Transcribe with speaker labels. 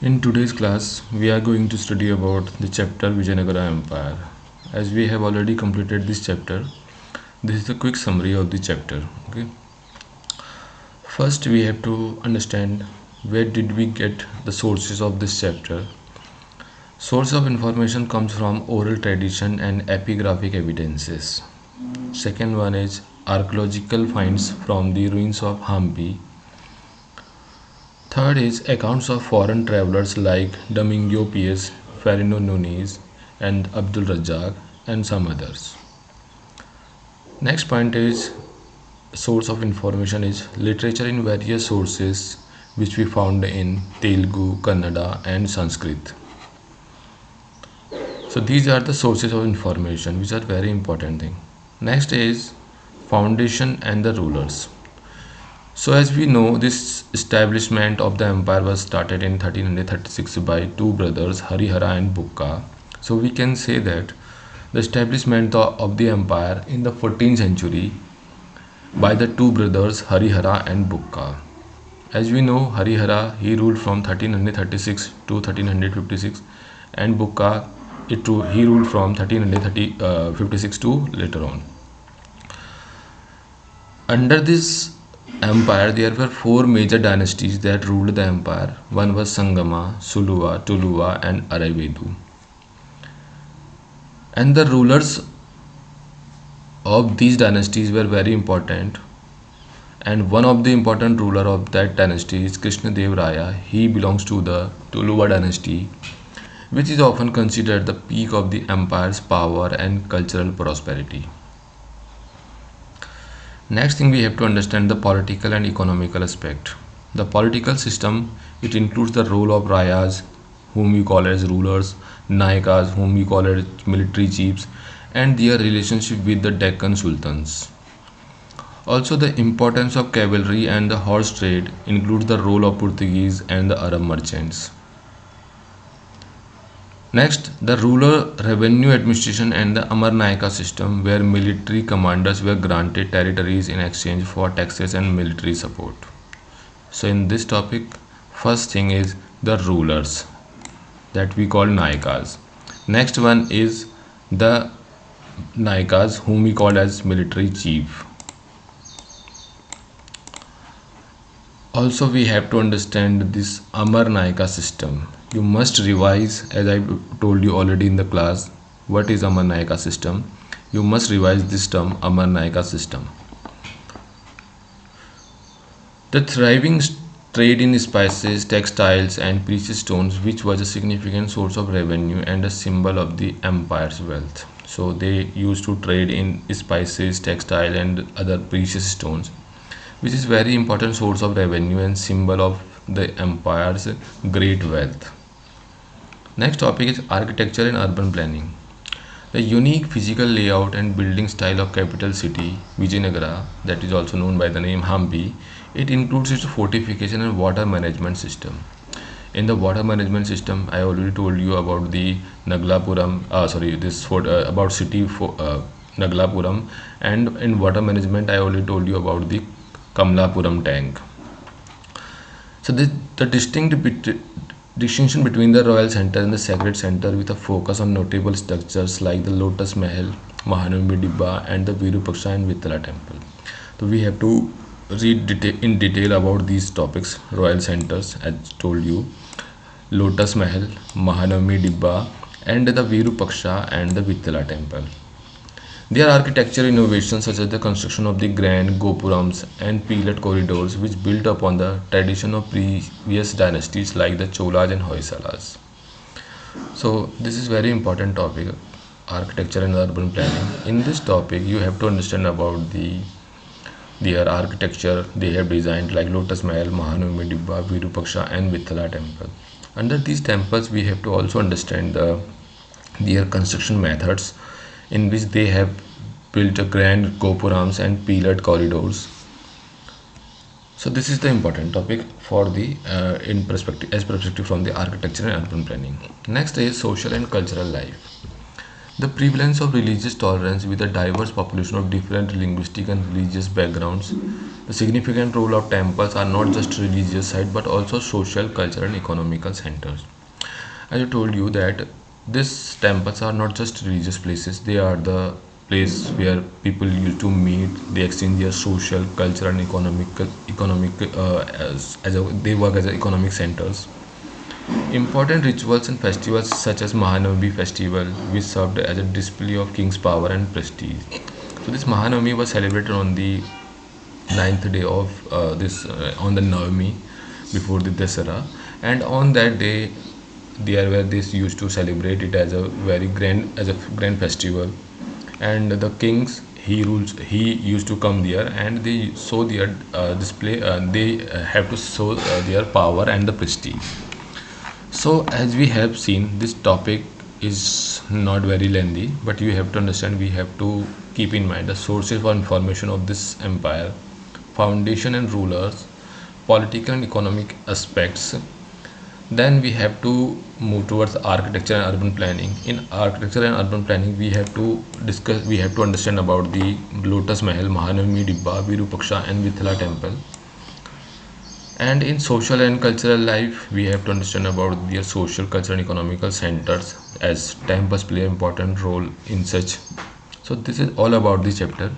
Speaker 1: In today's class, we are going to study about the chapter Vijayanagara Empire. As we have already completed this chapter, this is a quick summary of the chapter. Okay. First, we have to understand where did we get the sources of this chapter. Source of information comes from oral tradition and epigraphic evidences. Second one is archaeological finds from the ruins of Hampi. Third is accounts of foreign travelers like Domingo Pius, Ferino Nunes, and Abdul Razzaq, and some others. Next point is source of information is literature in various sources which we found in Telugu, Kannada, and Sanskrit. So these are the sources of information which are very important thing. Next is foundation and the rulers. So as we know, this establishment of the empire was started in 1336 by two brothers Harihara and Bukka. So we can say that the establishment of the empire in the 14th century by the two brothers Harihara and Bukka. As we know, Harihara he ruled from 1336 to 1356, and Bukka he ruled from 1356 to later on. Under this empire, there were four major dynasties that ruled the empire. One was Sangama, Suluva, Tuluva, and Aravedu. And the rulers of these dynasties were very important. And one of the important ruler of that dynasty is Krishnadev Raya. He belongs to the Tuluva dynasty, which is often considered the peak of the empire's power and cultural prosperity. Next thing we have to understand the political and economical aspect. The political system, it includes the role of Rayas, whom we call as rulers, Nayakas, whom we call as military chiefs, and their relationship with the Deccan sultans. Also, the importance of cavalry and the horse trade includes the role of Portuguese and the Arab merchants. Next, the rural revenue administration and the Amarnayaka system, where military commanders were granted territories in exchange for taxes and military support. So, in this topic, first thing is the rulers that we call Nayakas. Next one is the Nayakas, whom we call as military chief. Also, we have to understand this Amarnayaka system. You must revise, as I told you already in the class, what is Amarnayaka system. You must revise this term Amarnayaka system. The thriving trade in spices, textiles, and precious stones, which was a significant source of revenue and a symbol of the empire's wealth. So they used to trade in spices, textile, and other precious stones, which is very important source of revenue and symbol of the empire's great wealth. Next topic is architecture and urban planning. The unique physical layout and building style of capital city Vijayanagara, that is also known by the name Hampi, it includes its fortification and water management system. In the water management system, I already told you about the about city for Naglapuram, and in water management, I already told you about the Kamlapuram tank. So the distinction between the royal center and the sacred center, with a focus on notable structures like the Lotus Mahal, Mahanami Dibba, and the Virupaksha and Vithala temple. So we have to read in detail about these topics. Royal centers, as told you, Lotus Mahal, Mahanami Dibba, and the Virupaksha and the Vithala temple. Their architectural innovations, such as the construction of the grand gopurams and pillared corridors, which built upon the tradition of previous dynasties like the Cholas and Hoysalas. So this is very important topic, architecture and urban planning. In this topic, you have to understand about their architecture they have designed, like Lotus Mahal, Mahanami Dibba, Virupaksha, and Vithala temple. Under these temples, we have to also understand their construction methods, in which they have built a grand gopurams and pillared corridors. So this is the important topic for the in perspective from the architecture and urban planning. Next is social and cultural life. The prevalence of religious tolerance with a diverse population of different linguistic and religious backgrounds The significant role of temples are not just religious site but also social, cultural, and economical centers. As I told you that these temples are not just religious places; they are the place where people used to meet. They exchange their social, cultural, and they work as economic centers. Important rituals and festivals such as Mahanavami festival, which served as a display of king's power and prestige. So this Mahanavami was celebrated on the ninth day of this on the Navami before the Dasara, and on that day, there where this used to celebrate it as a very grand festival, and the kings he used to come there and they show their display. They have to show their power and the prestige. So, as we have seen, this topic is not very lengthy, but you have to understand we have to keep in mind the sources of information of this empire, foundation and rulers, political and economic aspects. Then we have to move towards architecture and urban planning. In architecture and urban planning, we have to understand about the Lotus Mahal, Mahanami Dibba, Virupaksha, and Vithla temple. And in social and cultural life, we have to understand about their social, cultural, and economical centers as temples play an important role in such. So this is all about this chapter.